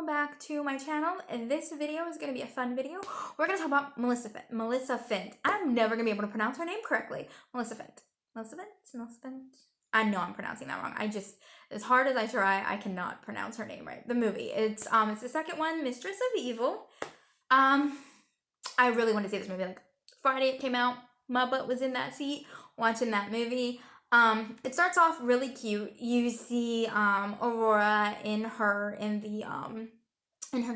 welcome back to my channel. And this video is going to be a fun video. We're going to talk about Maleficent. I'm never going to be able to pronounce her name correctly. Maleficent. I know I'm pronouncing that wrong. As hard as I try, I cannot pronounce her name right. The movie. It's the second one, Mistress of Evil. I really want to see this movie. Like Friday it came out. My butt was in that seat watching that movie. It starts off really cute. You see Aurora in her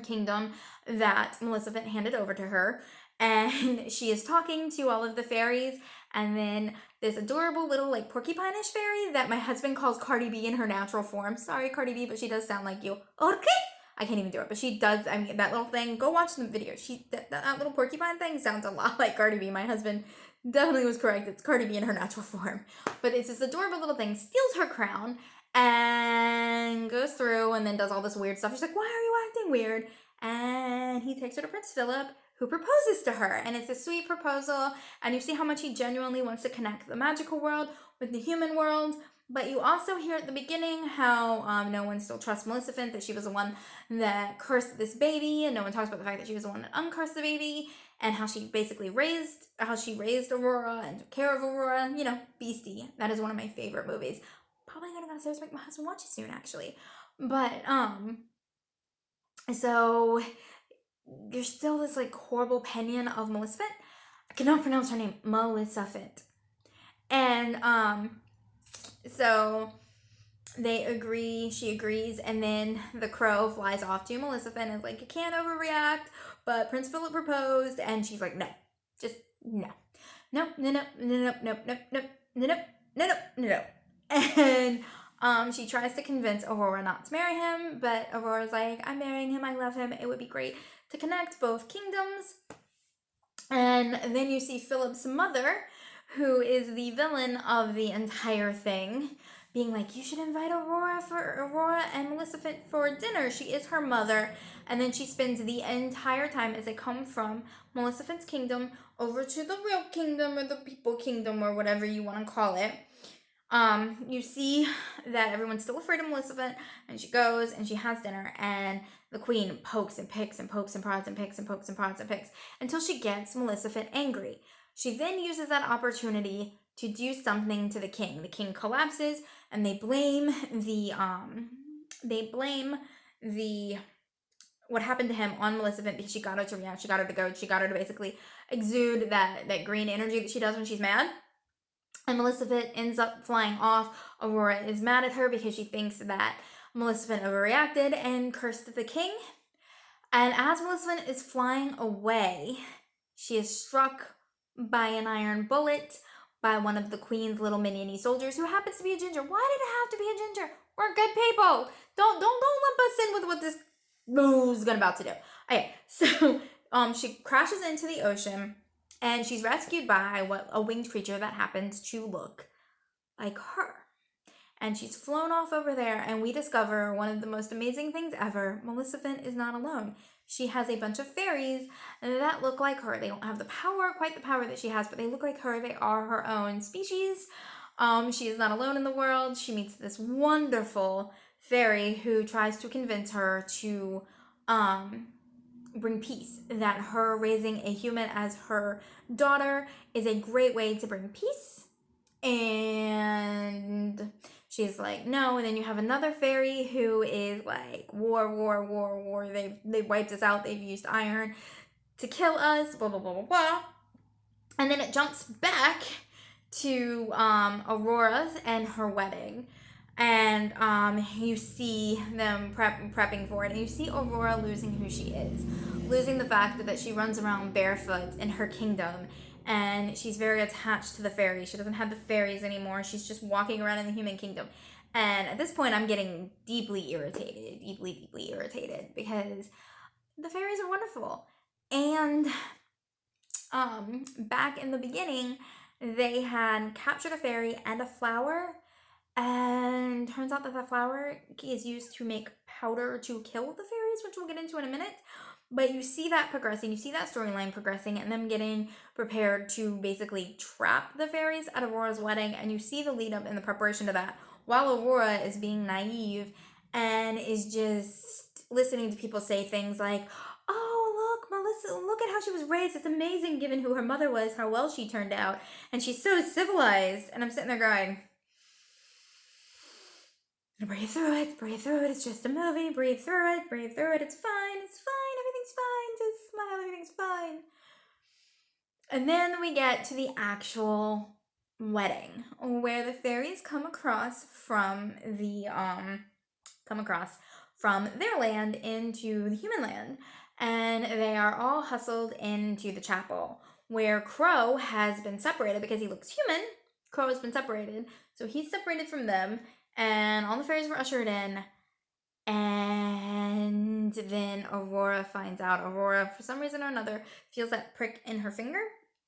kingdom that Maleficent handed over to her, and she is talking to all of the fairies, and then this adorable little like porcupine-ish fairy that my husband calls Cardi B in her natural form. Sorry, Cardi B, but she does sound like you. Okay. I can't even do it, but she does. I mean, that little thing. Go watch the video. That little porcupine thing sounds a lot like Cardi B. My husband definitely was correct. It's Cardi B in her natural form. But it's this adorable little thing, steals her crown, and goes through and then does all this weird stuff. She's like, why are you acting weird? And he takes her to Prince Philip, who proposes to her. And it's a sweet proposal. And you see how much he genuinely wants to connect the magical world with the human world. But you also hear at the beginning how no one still trusts Maleficent, that she was the one that cursed this baby, and no one talks about the fact that she was the one that uncursed the baby, and how she basically raised Aurora and took care of Aurora. You know, Beastie. That is one of my favorite movies. Probably gonna go to make my husband watch it soon, actually. But so there's still this like horrible opinion of Maleficent. I cannot pronounce her name, Maleficent, and so they agree, she agrees, and then the crow flies off to Maleficent and is like, you can't overreact, but Prince Philip proposed, and she's like, no, just no. No. And she tries to convince Aurora not to marry him, but Aurora's like, I'm marrying him, I love him, it would be great to connect both kingdoms. And then you see Philip's mother, who is the villain of the entire thing, being like, you should invite Aurora and Maleficent for dinner. She is her mother. And then she spends the entire time as they come from Maleficent's kingdom over to the real kingdom, or the people kingdom, or whatever you want to call it. You see that everyone's still afraid of Maleficent, and she goes and she has dinner, and the queen pokes and picks and pokes and prods and picks and pokes and prods and picks until she gets Maleficent angry. She then uses that opportunity to do something to the king. The king collapses, and they blame what happened to him on Maleficent, because she got her to react, she got her to go, she got her to basically exude that green energy that she does when she's mad. And Maleficent ends up flying off. Aurora is mad at her because she thinks that Maleficent overreacted and cursed the king. And as Maleficent is flying away, she is struck by an iron bullet by one of the queen's little miniony soldiers, who happens to be a ginger. Why did it have to be a ginger? We're good people. Don't lump us in with what this boo's about to do. Okay, so she crashes into the ocean, and she's rescued by a winged creature that happens to look like her. And she's flown off over there, and we discover one of the most amazing things ever. Maleficent is not alone. She has a bunch of fairies that look like her. They don't have quite the power that she has, but they look like her. They are her own species. She is not alone in the world. She meets this wonderful fairy who tries to convince her to bring peace, that her raising a human as her daughter is a great way to bring peace. And she's like, no. And then you have another fairy who is like, war. They've wiped us out. They've used iron to kill us, blah, blah, blah, blah, blah. And then it jumps back to Aurora's and her wedding. And you see them prepping for it. And you see Aurora losing who she is. Losing the fact that she runs around barefoot in her kingdom. And she's very attached to the fairies. She doesn't have the fairies anymore. She's just walking around in the human kingdom. And at this point, I'm getting deeply irritated. Because the fairies are wonderful. And back in the beginning, they had captured a fairy and a flower. And turns out that flower is used to make powder to kill the fairies, which we'll get into in a minute. But you see that progressing, you see that storyline progressing, and them getting prepared to basically trap the fairies at Aurora's wedding. And you see the lead up and the preparation to that, while Aurora is being naive and is just listening to people say things like, oh, look, Melissa, look at how she was raised. It's amazing given who her mother was, how well she turned out. And she's so civilized. And I'm sitting there going, breathe through it, breathe through it. It's just a movie. Breathe through it, breathe through it. It's fine, everything's fine. Just smile, everything's fine. And then we get to the actual wedding, where the fairies come across from their land into the human land, and they are all hustled into the chapel, where Crow has been separated because he looks human. Crow has been separated, so he's separated from them, and all the fairies were ushered in. And then Aurora finds out. Aurora, for some reason or another, feels that prick in her finger.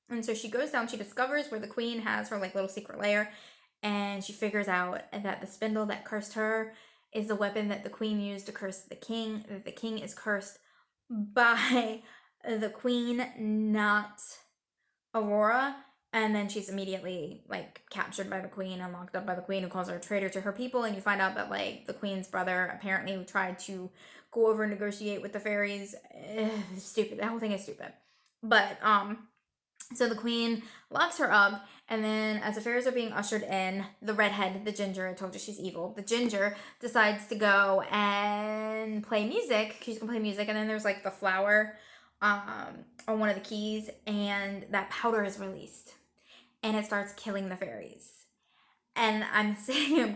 And so she goes down, she discovers where the queen has her like little secret lair, and she figures out that the spindle that cursed her is the weapon that the queen used to curse the king. That the king is cursed by the queen, not Aurora. And then she's immediately like captured by the queen and locked up by the queen, who calls her a traitor to her people. And you find out that like the queen's brother apparently tried to go over and negotiate with the fairies. Stupid. The whole thing is stupid. But so the queen locks her up, and then as the fairies are being ushered in, the redhead, the ginger, I told you she's evil, the ginger decides to go and play music. She's gonna play music, and then there's like the flower on one of the keys, and that powder is released, and it starts killing the fairies. And I'm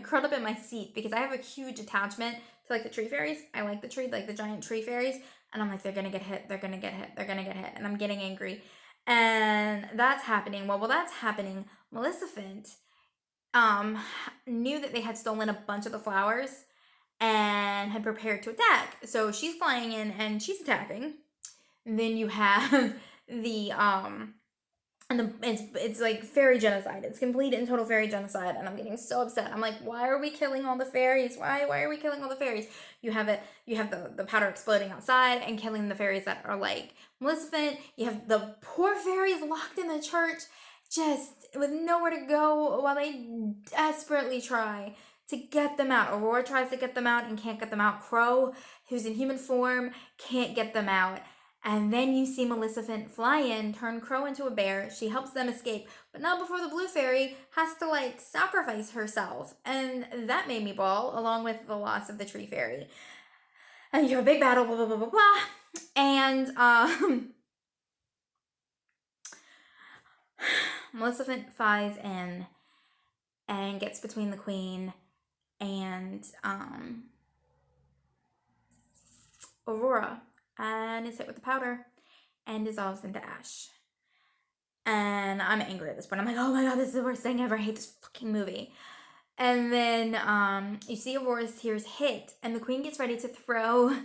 curled up in my seat because I have a huge attachment to like the tree fairies. I like the tree, like the giant tree fairies, and I'm like, they're gonna get hit, they're gonna get hit, they're gonna get hit, and I'm getting angry. And that's happening. Well, while that's happening, Maleficent knew that they had stolen a bunch of the flowers and had prepared to attack. So she's flying in and she's attacking. And then you have the it's like fairy genocide. It's complete and total fairy genocide, and I'm getting so upset. I'm like, why are we killing all the fairies? Why are we killing all the fairies? You have the powder exploding outside and killing the fairies that are like Maleficent. You have the poor fairies locked in the church, just with nowhere to go while they desperately try to get them out. Aurora tries to get them out and can't get them out. Crow, who's in human form, can't get them out. And then you see Maleficent fly in, turn Crow into a bear. She helps them escape, but not before the blue fairy has to like sacrifice herself. And that made me bawl, along with the loss of the tree fairy. And you have a big battle, blah, blah, blah, blah, blah. And Maleficent flies in and gets between the queen and Aurora, and is hit with the powder and dissolves into ash. And I'm angry at this point. I'm like, oh my god, this is the worst thing ever. I hate this fucking movie. And then you see Aurora's tears hit, and the queen gets ready to throw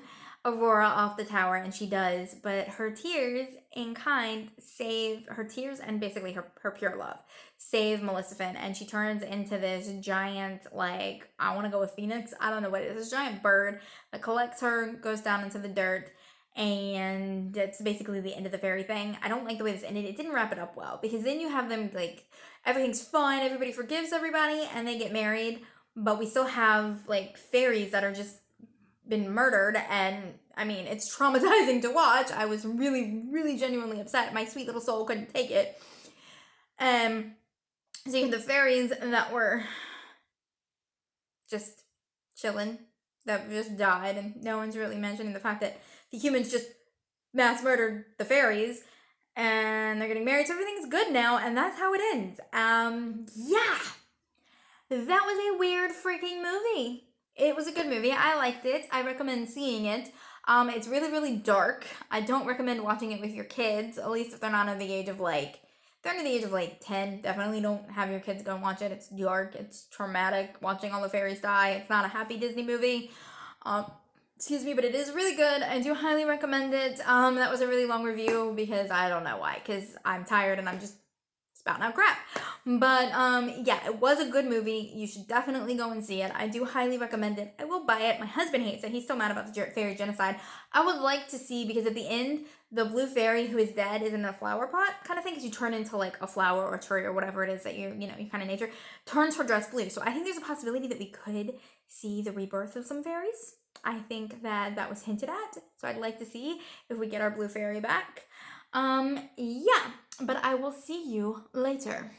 Aurora off the tower, and she does, but her tears in kind save her tears, and basically her pure love save Maleficent, and she turns into this giant, like, I want to go with Phoenix, I don't know what it is, this giant bird that collects her, goes down into the dirt, and it's basically the end of the fairy thing. I don't like the way this ended. It didn't wrap it up well, because then you have them like, everything's fine, everybody forgives everybody, and they get married, but we still have like fairies that are just been murdered, and I mean, it's traumatizing to watch. I was really, really genuinely upset. My sweet little soul couldn't take it. So you had the fairies that were just chilling, that just died, and no one's really mentioning the fact that the humans just mass murdered the fairies, and they're getting married, so everything's good now, and that's how it ends. Yeah, that was a weird freaking movie. It was a good movie. I liked it. I recommend seeing it. It's really, really dark. I don't recommend watching it with your kids, at least if they're not under the age of like, if they're under the age of like 10, definitely don't have your kids go and watch it. It's dark. It's traumatic. Watching all the fairies die. It's not a happy Disney movie. Excuse me, but it is really good. I do highly recommend it. That was a really long review because I don't know why, because I'm tired and I'm just spouting out crap. But yeah, it was a good movie. You should definitely go and see it. I do highly recommend it. I will buy it. My husband hates it. He's still mad about the fairy genocide. I would like to see, because at the end, the blue fairy who is dead is in a flower pot kind of thing, because you turn into like a flower or a tree or whatever it is that you kind of nature, turns her dress blue. So I think there's a possibility that we could see the rebirth of some fairies. I think that that was hinted at, so I'd like to see if we get our blue fairy back. Yeah, but I will see you later.